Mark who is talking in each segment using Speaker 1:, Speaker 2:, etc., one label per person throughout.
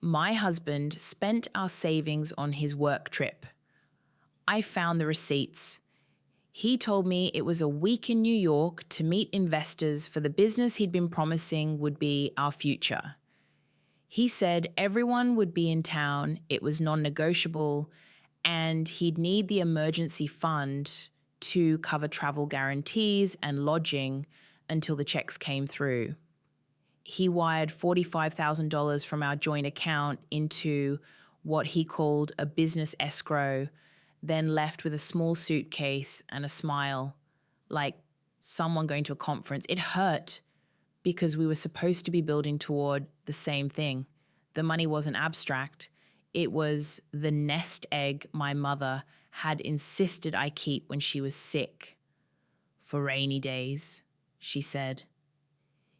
Speaker 1: My husband spent our savings on his work trip. I found the receipts. He told me it was a week in New York to meet investors for the business he'd been promising would be our future. He said everyone would be in town, it was non-negotiable, and he'd need the emergency fund to cover travel guarantees and lodging until the checks came through. He wired $45,000 from our joint account into what he called a business escrow, then left with a small suitcase and a smile, like someone going to a conference. It hurt because we were supposed to be building toward the same thing. The money wasn't abstract. It was the nest egg my mother had insisted I keep when she was sick. For rainy days, she said.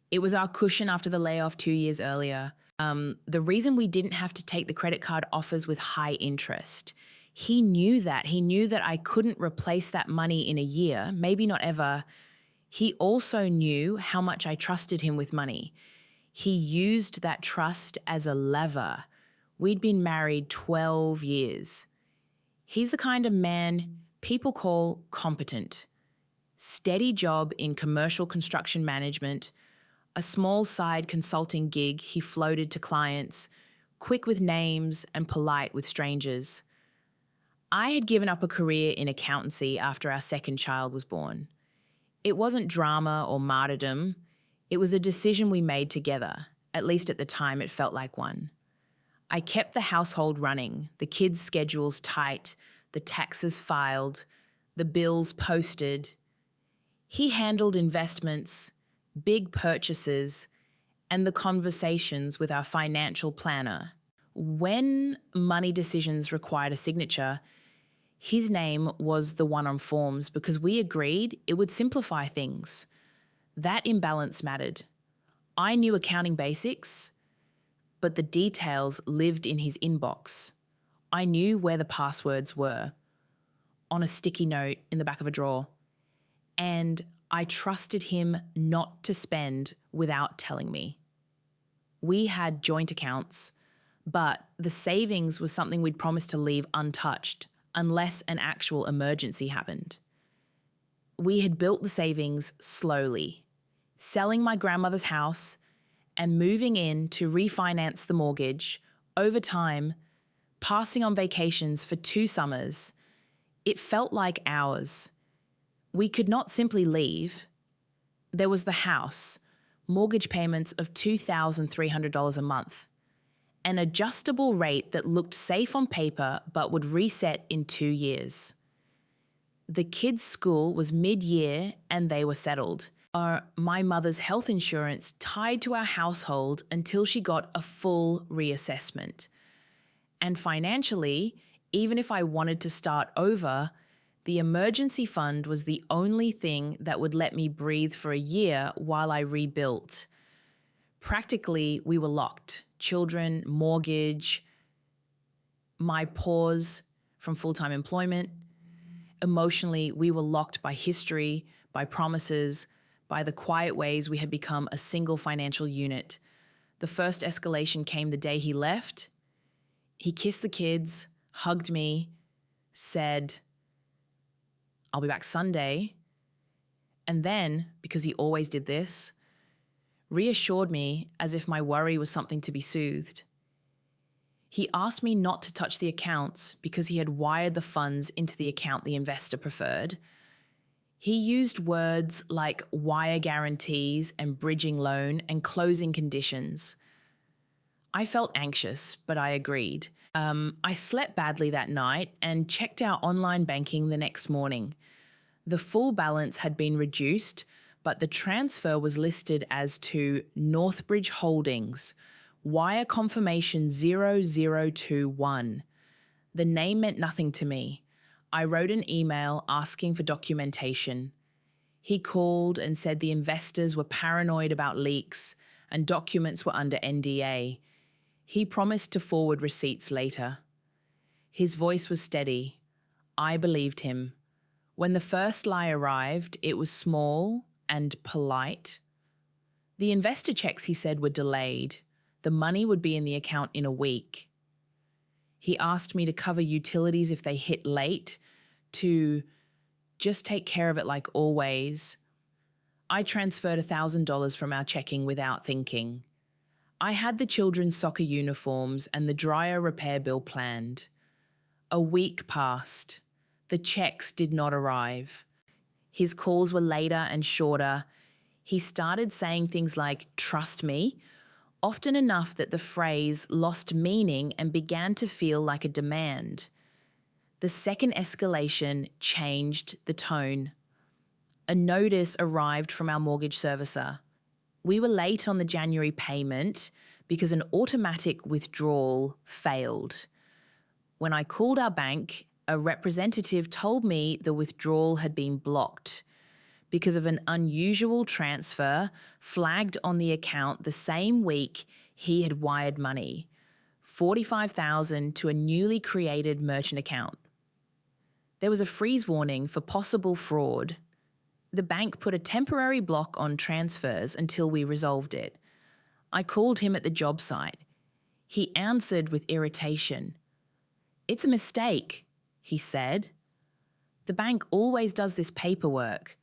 Speaker 1: It was our cushion after the layoff 2 years earlier. The reason we didn't have to take the credit card offers with high interest. He knew that. He knew that I couldn't replace that money in a year, maybe not ever. He also knew how much I trusted him with money. He used that trust as a lever. We'd been married 12 years. He's the kind of man people call competent. Steady job in commercial construction management, a small side consulting gig he floated to clients, quick with names and polite with strangers. I had given up a career in accountancy after our second child was born. It wasn't drama or martyrdom. It was a decision we made together. At least at the time, it felt like one. I kept the household running, the kids' schedules tight, the taxes filed, the bills posted. He handled investments, big purchases, and the conversations with our financial planner. When money decisions required a signature, his name was the one on forms because we agreed it would simplify things. That imbalance mattered. I knew accounting basics, but the details lived in his inbox. I knew where the passwords were, on a sticky note in the back of a drawer. And I trusted him not to spend without telling me. We had joint accounts, but the savings was something we'd promised to leave untouched unless an actual emergency happened. We had built the savings slowly, selling my grandmother's house and moving in to refinance the mortgage over time, passing on vacations for 2 summers. It felt like hours. We could not simply leave. There was the house, mortgage payments of $2,300 a month, an adjustable rate that looked safe on paper but would reset in 2 years. The kids' school was mid-year and they were settled. My mother's health insurance tied to our household until she got a full reassessment. And financially, even if I wanted to start over, the emergency fund was the only thing that would let me breathe for a year while I rebuilt. Practically, we were locked. Children, mortgage, my pause from full-time employment. Emotionally, we were locked by history, by promises, by the quiet ways we had become a single financial unit. The first escalation came the day he left. He kissed the kids, hugged me, said, "I'll be back Sunday." And then, because he always did this, reassured me as if my worry was something to be soothed. He asked me not to touch the accounts because he had wired the funds into the account the investor preferred. He used words like wire guarantees and bridging loan and closing conditions. I felt anxious, but I agreed. I slept badly that night and checked our online banking the next morning. The full balance had been reduced, but the transfer was listed as to Northbridge Holdings, wire confirmation 0021. The name meant nothing to me. I wrote an email asking for documentation. He called and said the investors were paranoid about leaks and documents were under NDA. He promised to forward receipts later. His voice was steady. I believed him. When the first lie arrived, it was small and polite. The investor checks, he said, were delayed. The money would be in the account in a week. He asked me to cover utilities if they hit late, to just take care of it like always. I transferred $1,000 from our checking without thinking. I had the children's soccer uniforms and the dryer repair bill planned. A week passed. The checks did not arrive. His calls were later and shorter. He started saying things like, "Trust me," often enough that the phrase lost meaning and began to feel like a demand. The second escalation changed the tone. A notice arrived from our mortgage servicer. We were late on the January payment because an automatic withdrawal failed. When I called our bank, a representative told me the withdrawal had been blocked because of an unusual transfer flagged on the account the same week he had wired money, $45,000 to a newly created merchant account. There was a freeze warning for possible fraud. The bank put a temporary block on transfers until we resolved it. I called him at the job site. He answered with irritation. "It's a mistake," he said. "The bank always does this paperwork.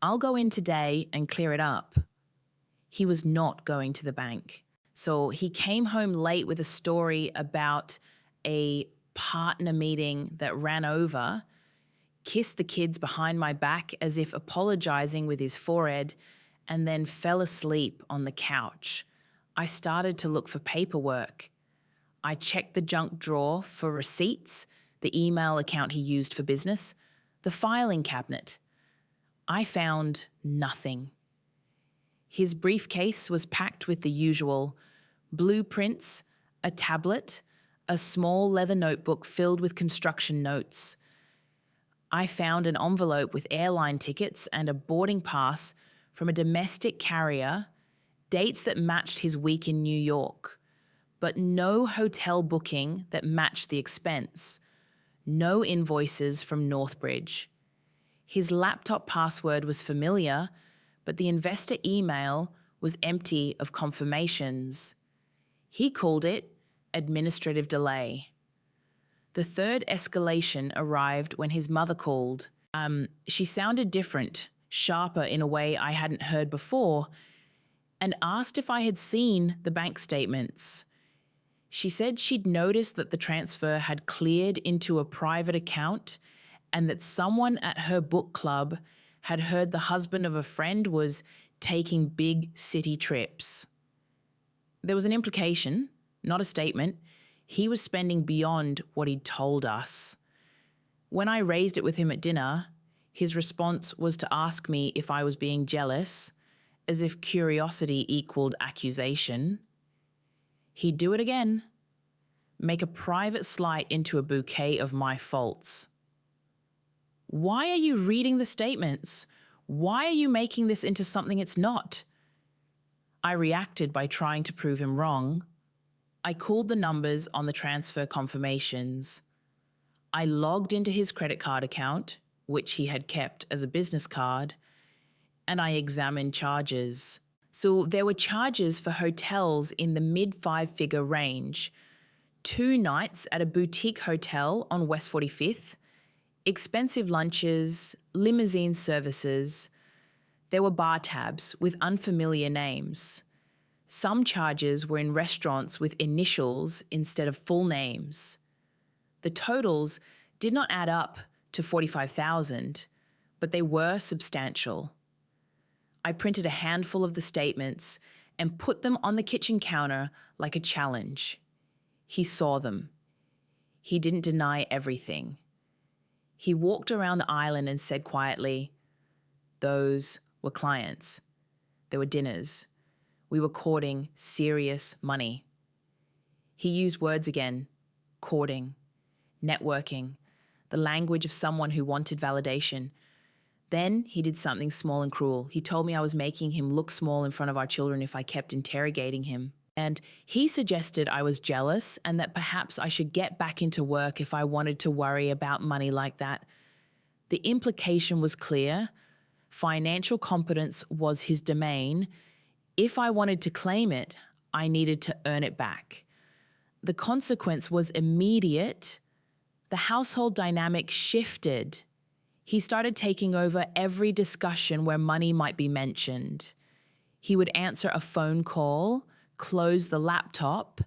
Speaker 1: I'll go in today and clear it up." He was not going to the bank. So he came home late with a story about a partner meeting that ran over, kissed the kids behind my back as if apologizing with his forehead, and then fell asleep on the couch. I started to look for paperwork. I checked the junk drawer for receipts, the email account he used for business, the filing cabinet. I found nothing. His briefcase was packed with the usual: blueprints, a tablet, a small leather notebook filled with construction notes. I found an envelope with airline tickets and a boarding pass from a domestic carrier, dates that matched his week in New York, but no hotel booking that matched the expense, no invoices from Northbridge. His laptop password was familiar, but the investor email was empty of confirmations. He called it administrative delay. The third escalation arrived when his mother called. She sounded different, sharper in a way I hadn't heard before, and asked if I had seen the bank statements. She said she'd noticed that the transfer had cleared into a private account and that someone at her book club had heard the husband of a friend was taking big city trips. There was an implication, not a statement. He was spending beyond what he'd told us. When I raised it with him at dinner, his response was to ask me if I was being jealous, as if curiosity equaled accusation. He'd do it again. Make a private slight into a bouquet of my faults. "Why are you reading the statements? Why are you making this into something it's not?" I reacted by trying to prove him wrong. I called the numbers on the transfer confirmations. I logged into his credit card account, which he had kept as a business card, and I examined charges. So there were charges for hotels in the mid-five-figure range, 2 nights at a boutique hotel on West 45th, expensive lunches, limousine services. There were bar tabs with unfamiliar names. Some charges were in restaurants with initials instead of full names. The totals did not add up to $45,000, but they were substantial. I printed a handful of the statements and put them on the kitchen counter like a challenge. He saw them. He didn't deny everything. He walked around the island and said quietly, "Those were clients. There were dinners. We were courting serious money." He used words again: courting, networking, the language of someone who wanted validation. Then he did something small and cruel. He told me I was making him look small in front of our children if I kept interrogating him. And he suggested I was jealous and that perhaps I should get back into work if I wanted to worry about money like that. The implication was clear. Financial competence was his domain. If I wanted to claim it, I needed to earn it back. The consequence was immediate. The household dynamic shifted. He started taking over every discussion where money might be mentioned. He would answer a phone call, close the laptop,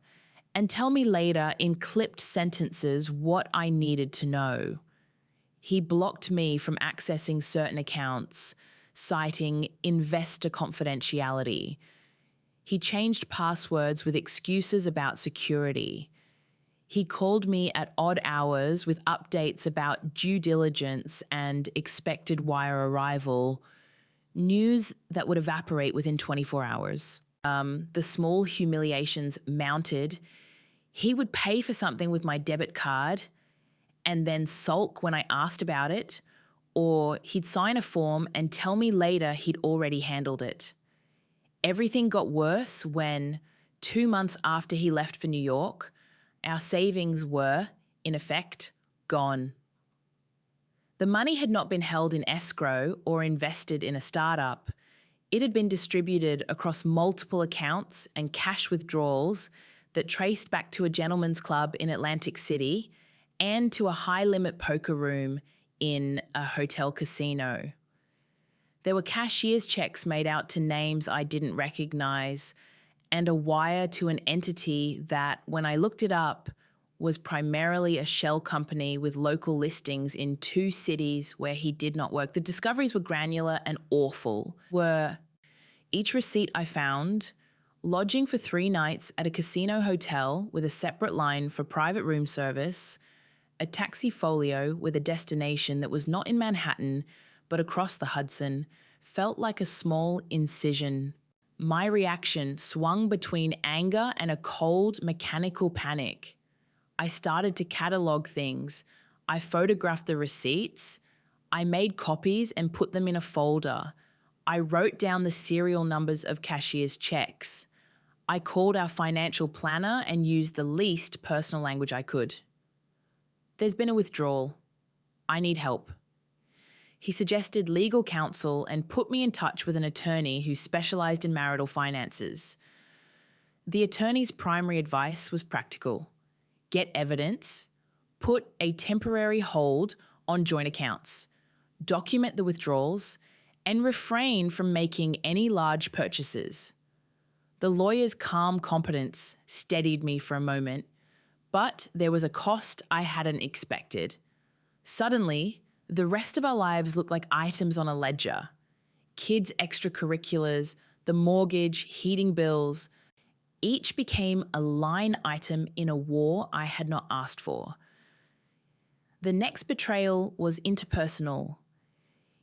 Speaker 1: and tell me later in clipped sentences what I needed to know. He blocked me from accessing certain accounts, citing investor confidentiality. He changed passwords with excuses about security. He called me at odd hours with updates about due diligence and expected wire arrival, news that would evaporate within 24 hours. The small humiliations mounted. He would pay for something with my debit card and then sulk when I asked about it, or he'd sign a form and tell me later he'd already handled it. Everything got worse when, 2 months after he left for New York, our savings were, in effect, gone. The money had not been held in escrow or invested in a startup. It had been distributed across multiple accounts and cash withdrawals that traced back to a gentleman's club in Atlantic City and to a high-limit poker room in a hotel casino. There were cashier's checks made out to names I didn't recognize and a wire to an entity that, when I looked it up, was primarily a shell company with local listings in 2 cities where he did not work. The discoveries were granular and awful. Each receipt I found, lodging for 3 nights at a casino hotel with a separate line for private room service, a taxi folio with a destination that was not in Manhattan but across the Hudson, felt like a small incision. My reaction swung between anger and a cold, mechanical panic. I started to catalog things. I photographed the receipts. I made copies and put them in a folder. I wrote down the serial numbers of cashier's checks. I called our financial planner and used the least personal language I could. There's been a withdrawal. I need help. He suggested legal counsel and put me in touch with an attorney who specialized in marital finances. The attorney's primary advice was practical. Get evidence, put a temporary hold on joint accounts, document the withdrawals, and refrain from making any large purchases. The lawyer's calm competence steadied me for a moment, but there was a cost I hadn't expected. Suddenly, the rest of our lives looked like items on a ledger. Kids' extracurriculars, the mortgage, heating bills, each became a line item in a war I had not asked for. The next betrayal was interpersonal.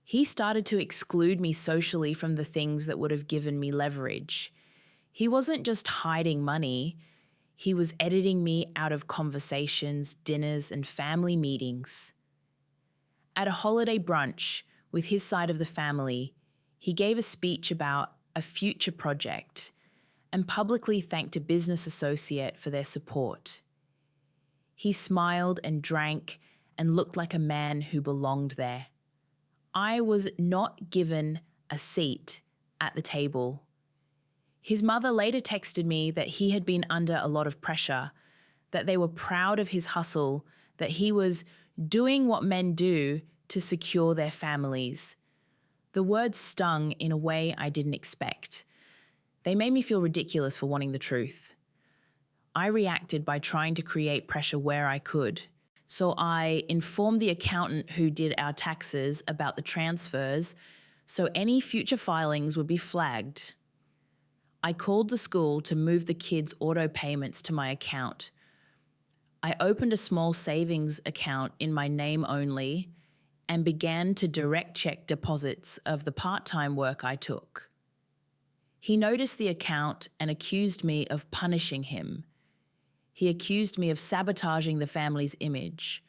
Speaker 1: He started to exclude me socially from the things that would have given me leverage. He wasn't just hiding money, he was editing me out of conversations, dinners, and family meetings. At a holiday brunch with his side of the family, he gave a speech about a future project and publicly thanked a business associate for their support. He smiled and drank and looked like a man who belonged there. I was not given a seat at the table. His mother later texted me that he had been under a lot of pressure, that they were proud of his hustle, that he was doing what men do to secure their families. The words stung in a way I didn't expect. They made me feel ridiculous for wanting the truth. I reacted by trying to create pressure where I could. So I informed the accountant who did our taxes about the transfers, so any future filings would be flagged. I called the school to move the kids' auto payments to my account. I opened a small savings account in my name only and began to direct check deposits of the part-time work I took. He noticed the account and accused me of punishing him. He accused me of sabotaging the family's image.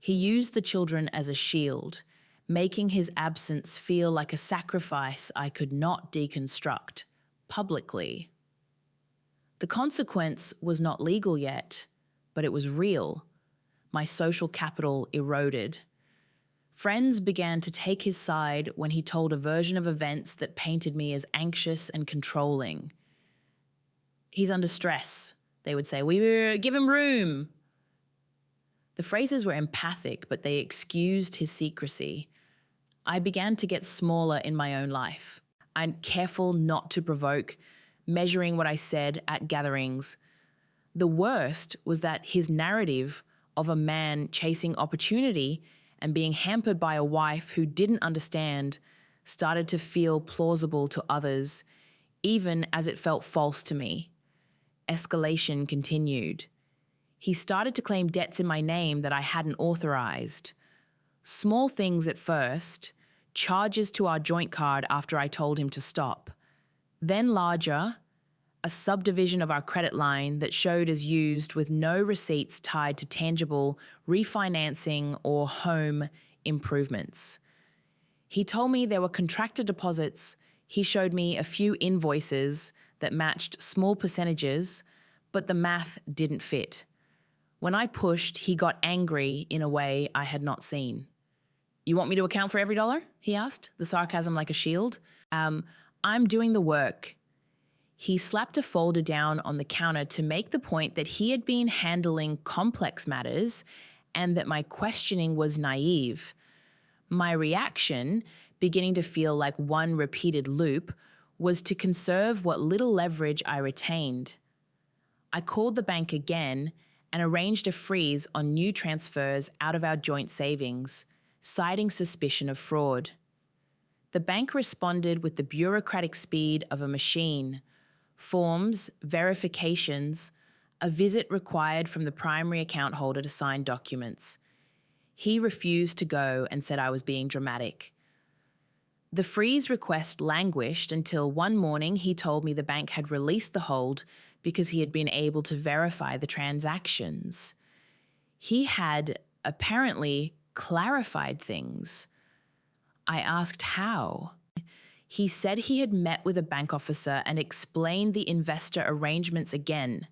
Speaker 1: He used the children as a shield, making his absence feel like a sacrifice I could not deconstruct publicly. The consequence was not legal yet, but it was real. My social capital eroded. Friends began to take his side when he told a version of events that painted me as anxious and controlling. He's under stress, they would say. We give him room. The phrases were empathic, but they excused his secrecy. I began to get smaller in my own life. I'm careful not to provoke, measuring what I said at gatherings. The worst was that his narrative of a man chasing opportunity and being hampered by a wife who didn't understand started to feel plausible to others, even as it felt false to me. Escalation continued. He started to claim debts in my name that I hadn't authorized. Small things at first, charges to our joint card after I told him to stop. Then larger, a subdivision of our credit line that showed as used with no receipts tied to tangible refinancing or home improvements. He told me there were contractor deposits. He showed me a few invoices that matched small percentages, but the math didn't fit. When I pushed, he got angry in a way I had not seen. You want me to account for every dollar? He asked, the sarcasm like a shield. I'm doing the work. He slapped a folder down on the counter to make the point that he had been handling complex matters and that my questioning was naive. My reaction, beginning to feel like one repeated loop, was to conserve what little leverage I retained. I called the bank again and arranged a freeze on new transfers out of our joint savings, citing suspicion of fraud. The bank responded with the bureaucratic speed of a machine. Forms, verifications, a visit required from the primary account holder to sign documents. He refused to go and said I was being dramatic. The freeze request languished until one morning he told me the bank had released the hold because he had been able to verify the transactions. He had apparently clarified things. I asked how. He said he had met with a bank officer and explained the investor arrangements again.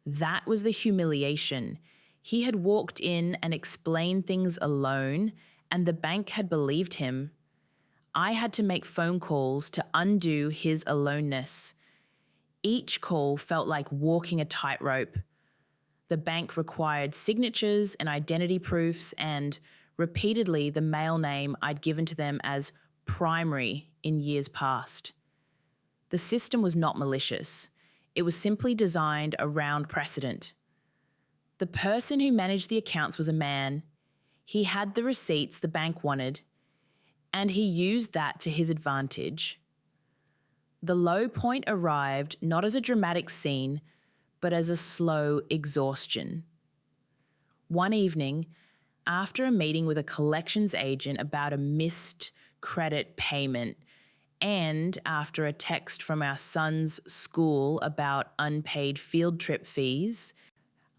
Speaker 1: That was the humiliation. He had walked in and explained things alone, and the bank had believed him. I had to make phone calls to undo his aloneness. Each call felt like walking a tightrope. The bank required signatures and identity proofs and, repeatedly, the mail name I'd given to them as primary in years past. The system was not malicious. It was simply designed around precedent. The person who managed the accounts was a man. He had the receipts the bank wanted, and he used that to his advantage. The low point arrived not as a dramatic scene, but as a slow exhaustion. One evening, after a meeting with a collections agent about a missed credit payment, and after a text from our son's school about unpaid field trip fees,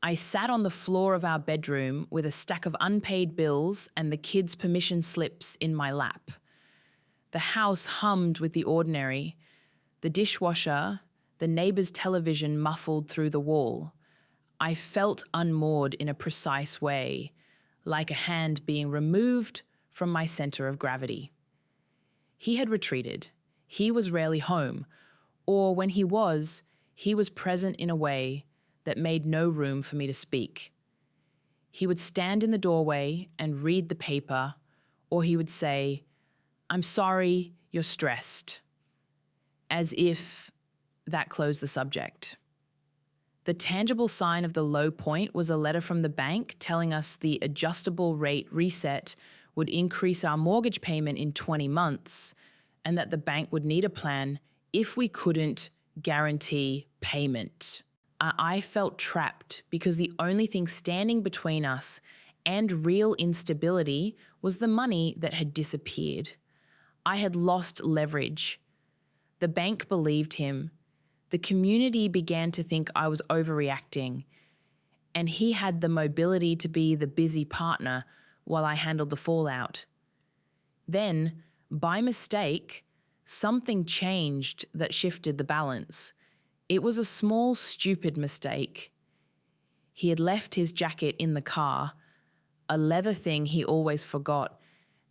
Speaker 1: I sat on the floor of our bedroom with a stack of unpaid bills and the kids' permission slips in my lap. The house hummed with the ordinary, the dishwasher, the neighbor's television muffled through the wall. I felt unmoored in a precise way, like a hand being removed from my center of gravity. He had retreated. He was rarely home, or when he was present in a way that made no room for me to speak. He would stand in the doorway and read the paper, or he would say, "I'm sorry, you're stressed," as if that closed the subject. The tangible sign of the low point was a letter from the bank telling us the adjustable rate reset would increase our mortgage payment in 20 months and that the bank would need a plan if we couldn't guarantee payment. I felt trapped because the only thing standing between us and real instability was the money that had disappeared. I had lost leverage. The bank believed him. The community began to think I was overreacting, and he had the mobility to be the busy partner while I handled the fallout. Then, by mistake, something changed that shifted the balance. It was a small, stupid mistake. He had left his jacket in the car, a leather thing he always forgot,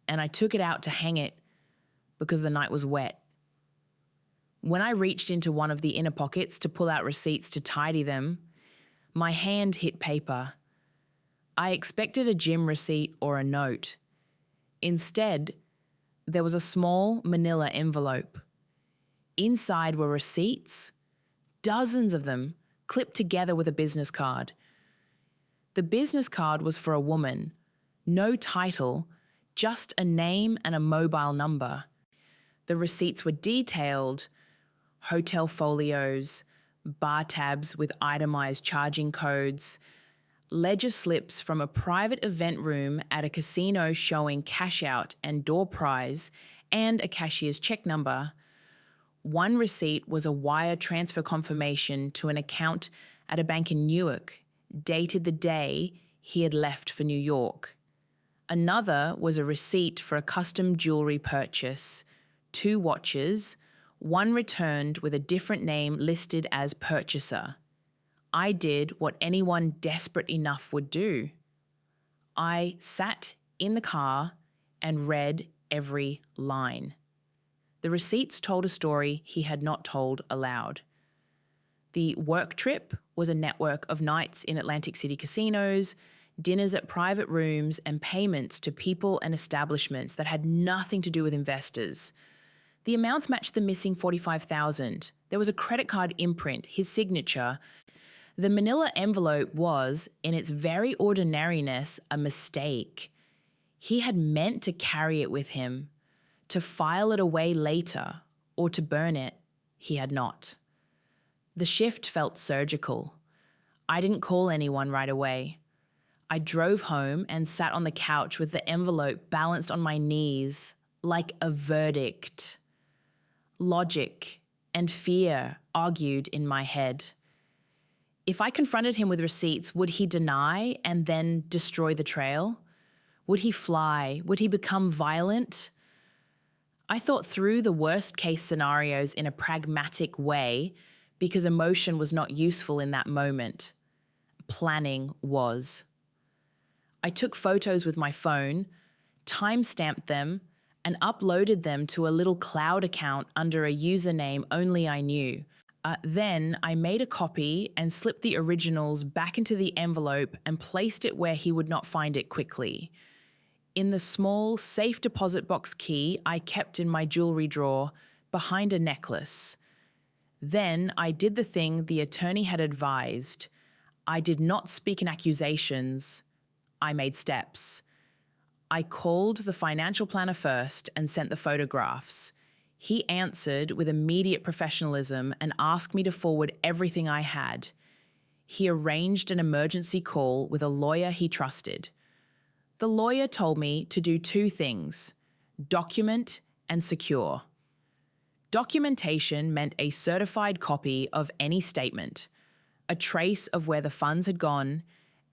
Speaker 1: and I took it out to hang it because the night was wet. When I reached into one of the inner pockets to pull out receipts to tidy them, my hand hit paper. I expected a gym receipt or a note. Instead, there was a small manila envelope. Inside were receipts, dozens of them, clipped together with a business card. The business card was for a woman. No title, just a name and a mobile number. The receipts were detailed: hotel folios, bar tabs with itemized charging codes, ledger slips from a private event room at a casino showing cash out and door prize, and a cashier's check number. One receipt was a wire transfer confirmation to an account at a bank in Newark, dated the day he had left for New York. Another was a receipt for a custom jewelry purchase, 2 watches, one returned with a different name listed as purchaser. I did what anyone desperate enough would do. I sat in the car and read every line. The receipts told a story he had not told aloud. The work trip was a network of nights in Atlantic City casinos, dinners at private rooms, and payments to people and establishments that had nothing to do with investors. The amounts matched the missing $45,000. There was a credit card imprint, his signature. The manila envelope was, in its very ordinariness, a mistake. He had meant to carry it with him, to file it away later, or to burn it. He had not. The shift felt surgical. I didn't call anyone right away. I drove home and sat on the couch with the envelope balanced on my knees, like a verdict. Logic and fear argued in my head. If I confronted him with receipts, would he deny and then destroy the trail? Would he fly? Would he become violent? I thought through the worst-case scenarios in a pragmatic way because emotion was not useful in that moment. Planning was. I took photos with my phone, time-stamped them, and uploaded them to a little cloud account under a username only I knew. Then I made a copy and slipped the originals back into the envelope and placed it where he would not find it quickly. In the small, safe deposit box key I kept in my jewelry drawer behind a necklace. Then I did the thing the attorney had advised. I did not speak in accusations. I made steps. I called the financial planner first and sent the photographs. He answered with immediate professionalism and asked me to forward everything I had. He arranged an emergency call with a lawyer he trusted. The lawyer told me to do 2 things: document and secure. Documentation meant a certified copy of any statement, a trace of where the funds had gone,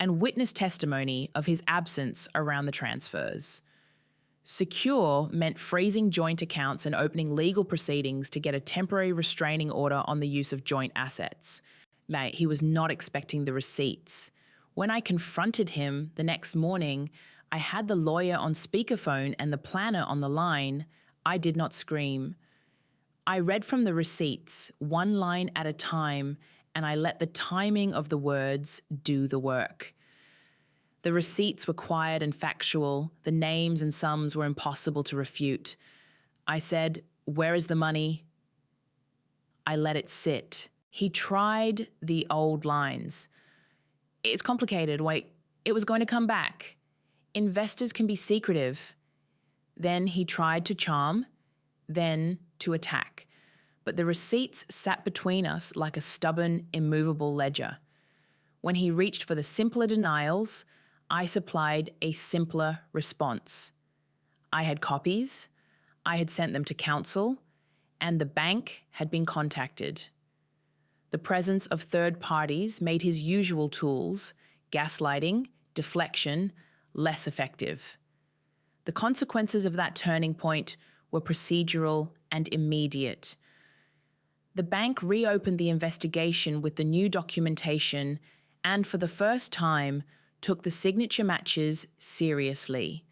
Speaker 1: and witness testimony of his absence around the transfers. Secure meant freezing joint accounts and opening legal proceedings to get a temporary restraining order on the use of joint assets. Mate, he was not expecting the receipts. When I confronted him the next morning, I had the lawyer on speakerphone and the planner on the line. I did not scream. I read from the receipts, one line at a time, and I let the timing of the words do the work. The receipts were quiet and factual. The names and sums were impossible to refute. I said, "Where is the money?" I let it sit. He tried the old lines. "It's complicated. Wait, it was going to come back. Investors can be secretive." Then he tried to charm, then to attack. But the receipts sat between us like a stubborn, immovable ledger. When he reached for the simpler denials, I supplied a simpler response. I had copies, I had sent them to counsel, and the bank had been contacted. The presence of third parties made his usual tools, gaslighting, deflection, less effective. The consequences of that turning point were procedural and immediate. The bank reopened the investigation with the new documentation and, for the first time, took the signature matches seriously.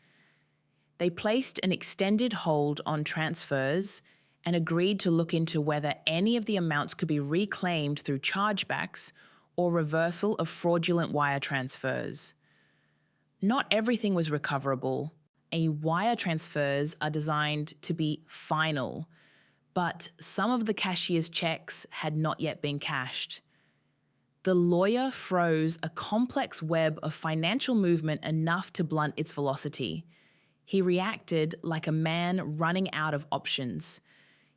Speaker 1: They placed an extended hold on transfers and agreed to look into whether any of the amounts could be reclaimed through chargebacks or reversal of fraudulent wire transfers. Not everything was recoverable. Wire transfers are designed to be final, but some of the cashier's checks had not yet been cashed. The lawyer froze a complex web of financial movement enough to blunt its velocity. He reacted like a man running out of options.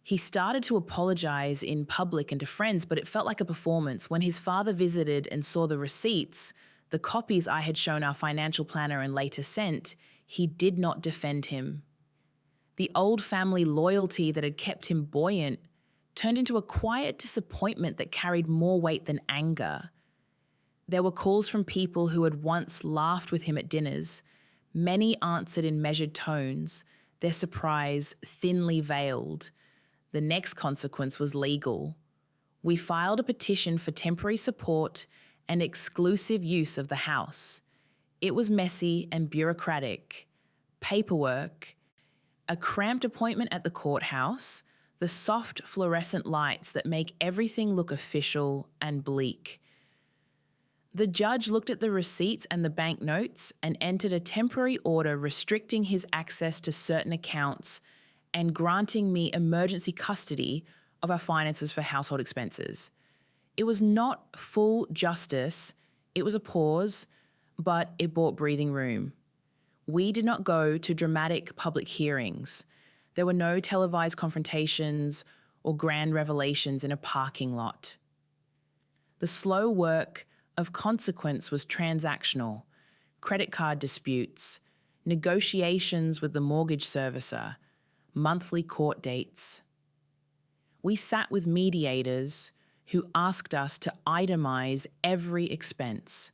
Speaker 1: He started to apologize in public and to friends, but it felt like a performance. When his father visited and saw the receipts, the copies I had shown our financial planner and later sent, he did not defend him. The old family loyalty that had kept him buoyant turned into a quiet disappointment that carried more weight than anger. There were calls from people who had once laughed with him at dinners. Many answered in measured tones, their surprise thinly veiled. The next consequence was legal. We filed a petition for temporary support and exclusive use of the house. It was messy and bureaucratic. Paperwork, a cramped appointment at the courthouse, the soft fluorescent lights that make everything look official and bleak. The judge looked at the receipts and the bank notes and entered a temporary order restricting his access to certain accounts and granting me emergency custody of our finances for household expenses. It was not full justice, it was a pause, but it bought breathing room. We did not go to dramatic public hearings. There were no televised confrontations or grand revelations in a parking lot. The slow work of consequence was transactional, credit card disputes, negotiations with the mortgage servicer, monthly court dates. We sat with mediators who asked us to itemize every expense.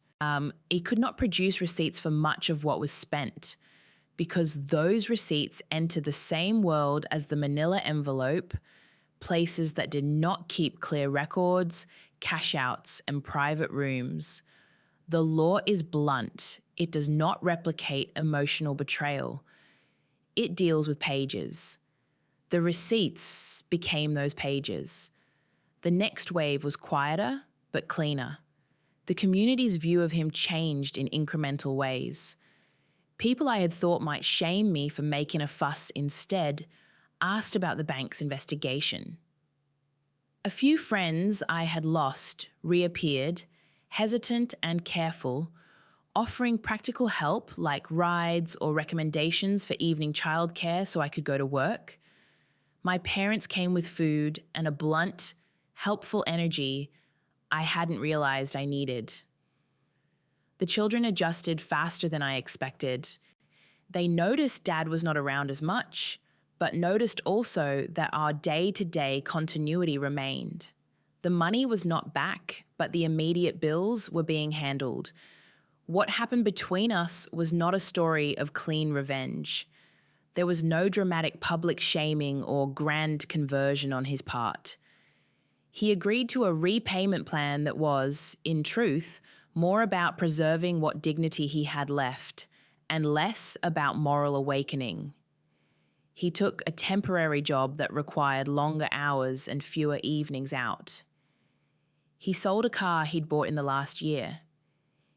Speaker 1: He could not produce receipts for much of what was spent because those receipts entered the same world as the manila envelope, places that did not keep clear records, cash outs, and private rooms. The law is blunt. It does not replicate emotional betrayal. It deals with pages. The receipts became those pages. The next wave was quieter, but cleaner. The community's view of him changed in incremental ways. People I had thought might shame me for making a fuss instead asked about the bank's investigation. A few friends I had lost reappeared, hesitant and careful, offering practical help like rides or recommendations for evening childcare so I could go to work. My parents came with food and a blunt, helpful energy I hadn't realized I needed. The children adjusted faster than I expected. They noticed Dad was not around as much, but noticed also that our day-to-day continuity remained. The money was not back, but the immediate bills were being handled. What happened between us was not a story of clean revenge. There was no dramatic public shaming or grand conversion on his part. He agreed to a repayment plan that was, in truth, more about preserving what dignity he had left and less about moral awakening. He took a temporary job that required longer hours and fewer evenings out. He sold a car he'd bought in the last year.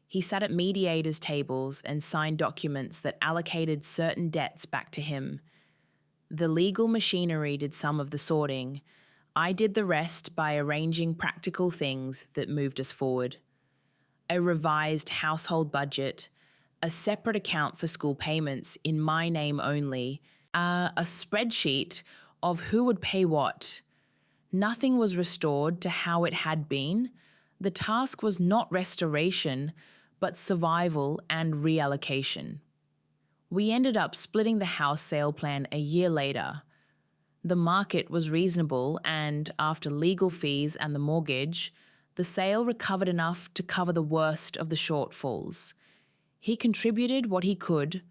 Speaker 1: He sat at mediators' tables and signed documents that allocated certain debts back to him. The legal machinery did some of the sorting. I did the rest by arranging practical things that moved us forward. A revised household budget, a separate account for school payments in my name only, a spreadsheet of who would pay what. Nothing was restored to how it had been. The task was not restoration, but survival and reallocation. We ended up splitting the house sale plan a year later. The market was reasonable and, after legal fees and the mortgage, the sale recovered enough to cover the worst of the shortfalls. He contributed what he could,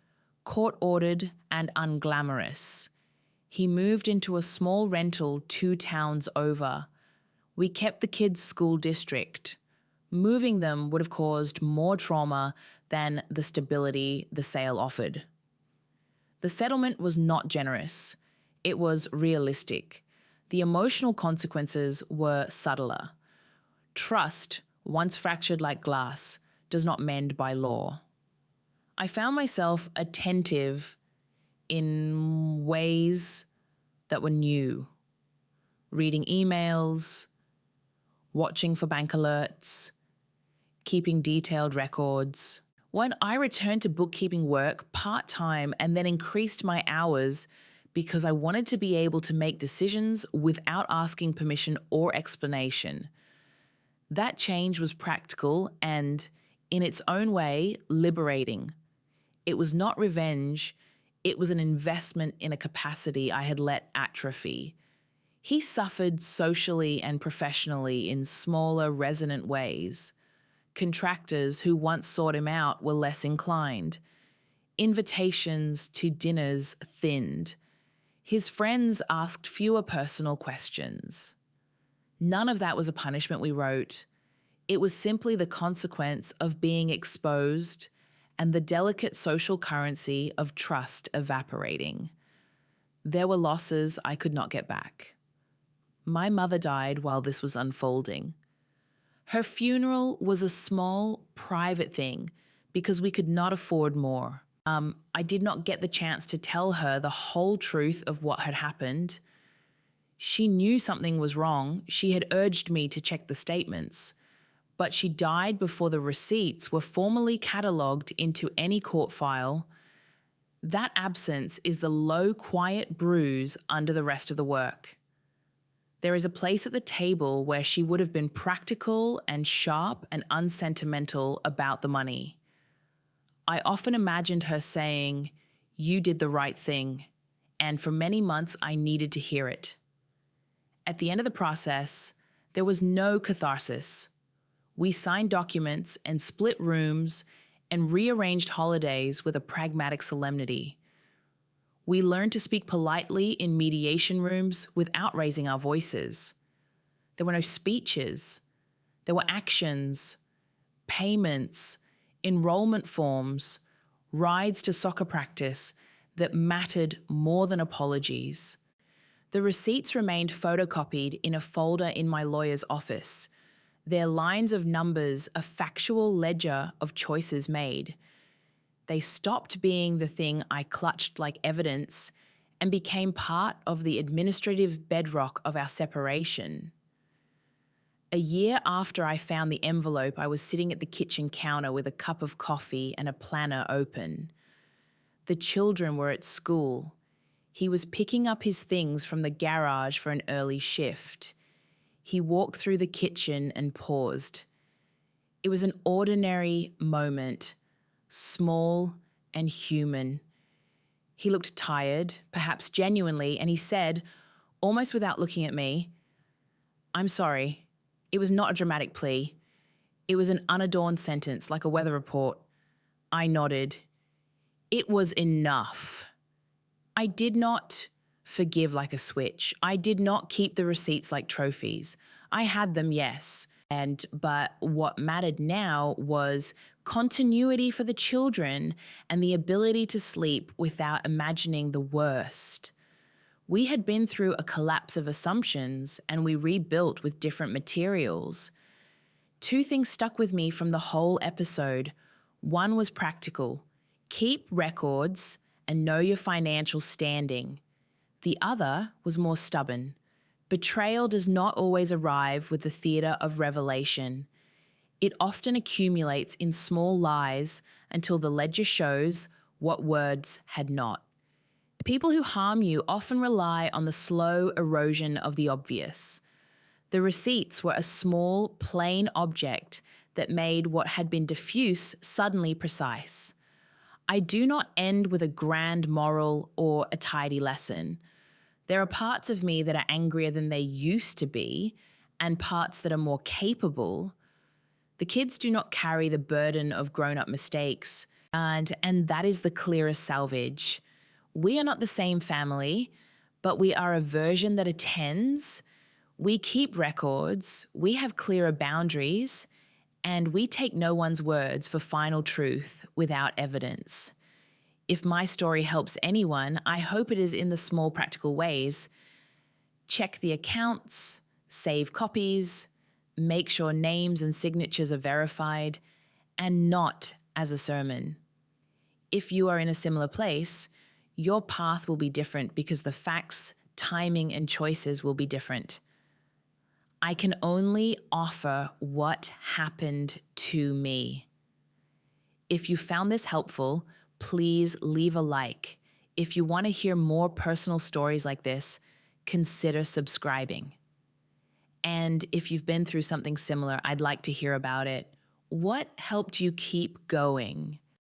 Speaker 1: court-ordered and unglamorous. He moved into a small rental 2 towns over. We kept the kids' school district. Moving them would have caused more trauma than the stability the sale offered. The settlement was not generous. It was realistic. The emotional consequences were subtler. Trust, once fractured like glass, does not mend by law. I found myself attentive in ways that were new. Reading emails, watching for bank alerts, keeping detailed records. When I returned to bookkeeping work part-time and then increased my hours because I wanted to be able to make decisions without asking permission or explanation. That change was practical and, in its own way, liberating. It was not revenge, it was an investment in a capacity I had let atrophy. He suffered socially and professionally in smaller, resonant ways. Contractors who once sought him out were less inclined. Invitations to dinners thinned. His friends asked fewer personal questions. None of that was a punishment, we wrote. It was simply the consequence of being exposed and the delicate social currency of trust evaporating. There were losses I could not get back. My mother died while this was unfolding. Her funeral was a small, private thing because we could not afford more. I did not get the chance to tell her the whole truth of what had happened. She knew something was wrong. She had urged me to check the statements. But she died before the receipts were formally catalogued into any court file. That absence is the low, quiet bruise under the rest of the work. There is a place at the table where she would have been practical and sharp and unsentimental about the money. I often imagined her saying, "You did the right thing," and for many months I needed to hear it. At the end of the process, there was no catharsis. We signed documents and split rooms and rearranged holidays with a pragmatic solemnity. We learned to speak politely in mediation rooms without raising our voices. There were no speeches. There were actions, payments, enrollment forms, rides to soccer practice that mattered more than apologies. The receipts remained photocopied in a folder in my lawyer's office. Their lines of numbers, a factual ledger of choices made. They stopped being the thing I clutched like evidence and became part of the administrative bedrock of our separation. A year after I found the envelope, I was sitting at the kitchen counter with a cup of coffee and a planner open. The children were at school. He was picking up his things from the garage for an early shift. He walked through the kitchen and paused. It was an ordinary moment, small and human. He looked tired, perhaps genuinely, and he said, almost without looking at me, "I'm sorry." It was not a dramatic plea. It was an unadorned sentence, like a weather report. I nodded. It was enough. I did not forgive like a switch. I did not keep the receipts like trophies. I had them, yes. But what mattered now was continuity for the children and the ability to sleep without imagining the worst. We had been through a collapse of assumptions and we rebuilt with different materials. Two things stuck with me from the whole episode. One was practical. Keep records and know your financial standing. The other was more stubborn. Betrayal does not always arrive with the theatre of revelation. It often accumulates in small lies until the ledger shows what words had not. People who harm you often rely on the slow erosion of the obvious. The receipts were a small, plain object that made what had been diffuse suddenly precise. I do not end with a grand moral or a tidy lesson. There are parts of me that are angrier than they used to be, and parts that are more capable. The kids do not carry the burden of grown-up mistakes, and that is the clearest salvage. We are not the same family, but we are a version that attends. We keep records, we have clearer boundaries, and we take no one's words for final truth without evidence. If my story helps anyone, I hope it is in the small practical ways. Check the accounts, save copies, make sure names and signatures are verified, and not as a sermon. If you are in a similar place, your path will be different because the facts, timing, and choices will be different. I can only offer what happened to me. If you found this helpful, please leave a like. If you want to hear more personal stories like this, consider subscribing. And if you've been through something similar, I'd like to hear about it. What helped you keep going?